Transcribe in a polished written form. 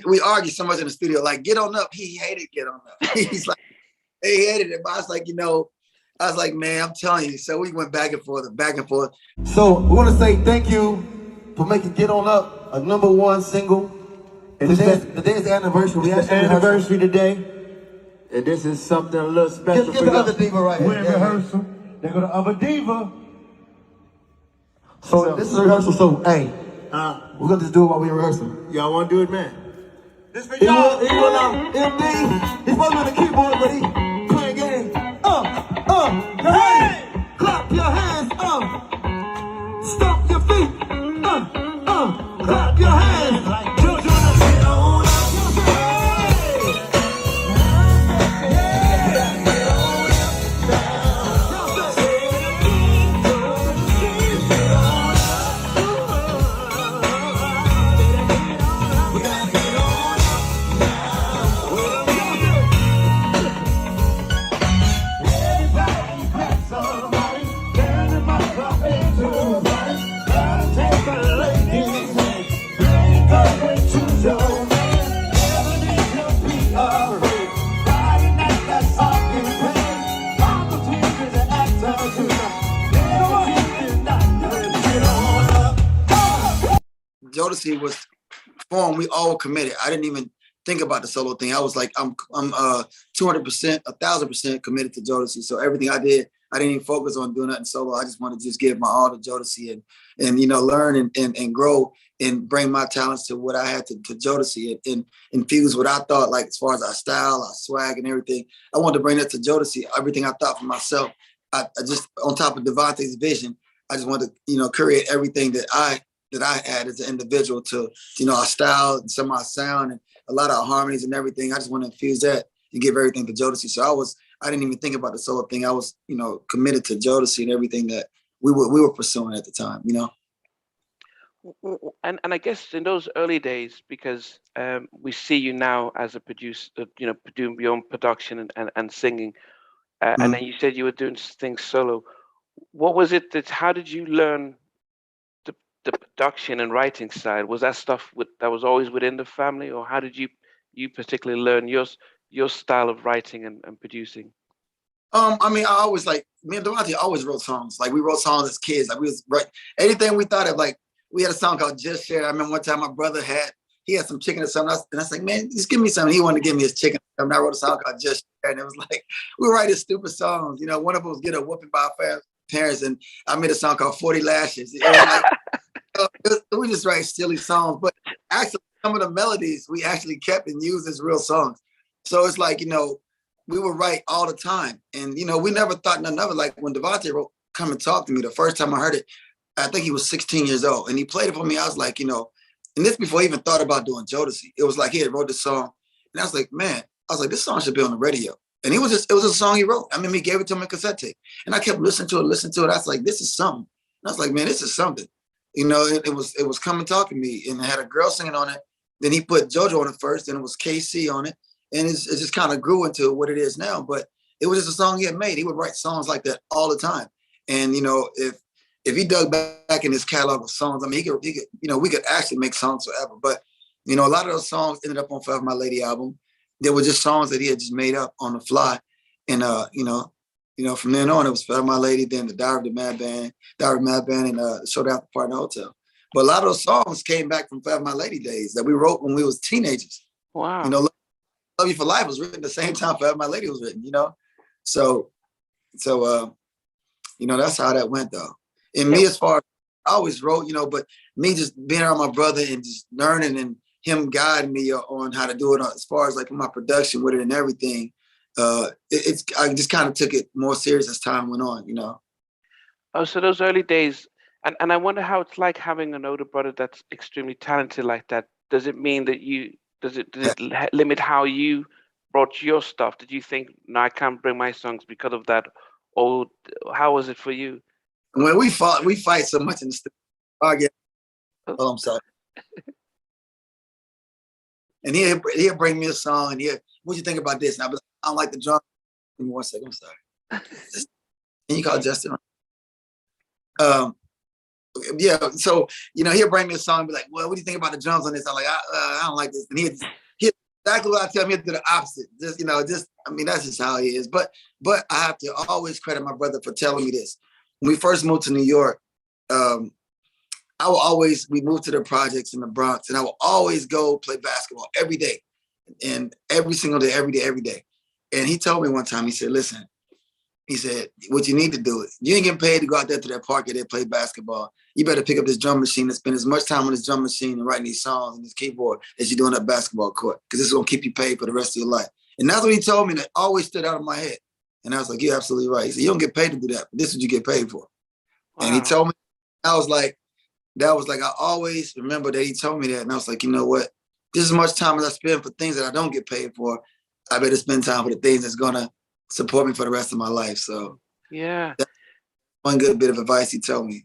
we argued so much in the studio, like get on up. He hated get on up. He's like, he hated it. But I was like, I was like, man, I'm telling you. So we went back and forth and back and forth. So we want to say thank you for making Get On Up a #1 single. And today's the anniversary. It's the anniversary today. And this is something a little special. Get the other diva right here. We're in rehearsal. They go to other diva. So this is a rehearsal. So hey, we're gonna just do it while we're in rehearsal. Y'all want to do it, man? This for y'all. He will MD. He's supposed to be on the keyboard, but he playing games. Hey! Clap your hands. Stomp your feet. Clap your hands. Like children. Get on up. Jodeci was formed. We all committed. I didn't even think about the solo thing. I was like, I'm 200%, 1,000% committed to Jodeci. So everything I did, I didn't even focus on doing nothing solo. I just wanted to just give my all to Jodeci and learn and grow and bring my talents to what I had to Jodeci and infuse what I thought, like as far as our style, our swag and everything. I wanted to bring that to Jodeci. Everything I thought for myself, I just, on top of DeVante's vision, I just wanted to, create everything that I had as an individual to, our style and some of our sound and a lot of our harmonies and everything. I just want to infuse that and give everything to Jodeci. So I didn't even think about the solo thing. I was, committed to Jodeci and everything that we were pursuing at the time, And I guess in those early days, because we see you now as a producer, doing your own production and singing, and then you said you were doing things solo. What was it how did you learn the production and writing side? Was that stuff that was always within the family, or how did you particularly learn your style of writing and producing? I always me and DeVante always wrote songs. Like we wrote songs as kids. Like we was right. Anything we thought of, like we had a song called Just Share. I remember one time my brother had some chicken or something. And I was like, man, just give me something. He wanted to give me his chicken. And I wrote a song called Just Share. And it was like, we were writing stupid songs. One of them was Get a Whooping by Our Parents. And I made a song called 40 Lashes. It was like, we just write silly songs. But actually, some of the melodies we actually kept and used as real songs. So it's like, we would write all the time. And, we never thought none of it. Like when DeVante wrote Come and Talk to Me, the first time I heard it, I think he was 16 years old. And he played it for me. I was like, and this before he even thought about doing Jodeci. It was like he had wrote this song. And I was like, man, this song should be on the radio. And it was a song he wrote. I mean, he gave it to me in cassette tape. And I kept listening to it. I was like, this is something. And I was like, man, this is something. It was Come and Talk to Me. And it had a girl singing on it. Then he put JoJo on it first. Then it was KC on it. And it just kind of grew into what it is now. But it was just a song he had made. He would write songs like that all the time. And, if he dug back in his catalog of songs, I mean, he could, we could actually make songs forever. But, a lot of those songs ended up on Forever My Lady album. They were just songs that he had just made up on the fly. And, from then on, it was Forever My Lady, then the Diary of the Mad Band, and Showed After Party in the Hotel. But a lot of those songs came back from Forever My Lady days that we wrote when we was teenagers. Wow. Love You for Life was written at the same time Forever My Lady was written, So that's how that went though. And me, as far as I always wrote, but me just being around my brother and just learning and him guiding me on how to do it as far as like my production with it and everything. I just kind of took it more serious as time went on, Oh, so those early days, and I wonder how it's like having an older brother that's extremely talented like that. Does it mean that does it limit how you brought your stuff? Did you think, no, I can't bring my songs because of that? Or how was it for you? When we fight so much in the studio. Oh, I'm sorry. And he'll bring me a song and what you think about this? And I'll be like, I don't like the drum. Give me 1 second, I'm sorry. Can you call Justin? yeah. So, you know, he'll bring me a song and be like, well, what do you think about the drums on this? I'm like, I don't like this. And he exactly what I tell him, he'll do the opposite. Just, you know, I mean, that's just how he is. But I have to always credit my brother for telling me this. When we first moved to New York, we moved to the projects in the Bronx, and I will always go play basketball every day. And every single day, every day. And he told me one time, he said, listen, he said, what you need to do is, you ain't getting paid to go out there to that park and play basketball. You better pick up this drum machine and spend as much time on this drum machine and writing these songs and this keyboard as you do on that basketball court, because this is going to keep you paid for the rest of your life. And that's what he told me, that always stood out in my head. And I was like, you're absolutely right. He said, you don't get paid to do that, but this is what you get paid for. Wow. And he told me, I was like, I always remember that he told me that. And I was like, you know what? Just as much time as I spend for things that I don't get paid for, I better spend time for the things that's going to support me for the rest of my life. So yeah, that's one good bit of advice he told me.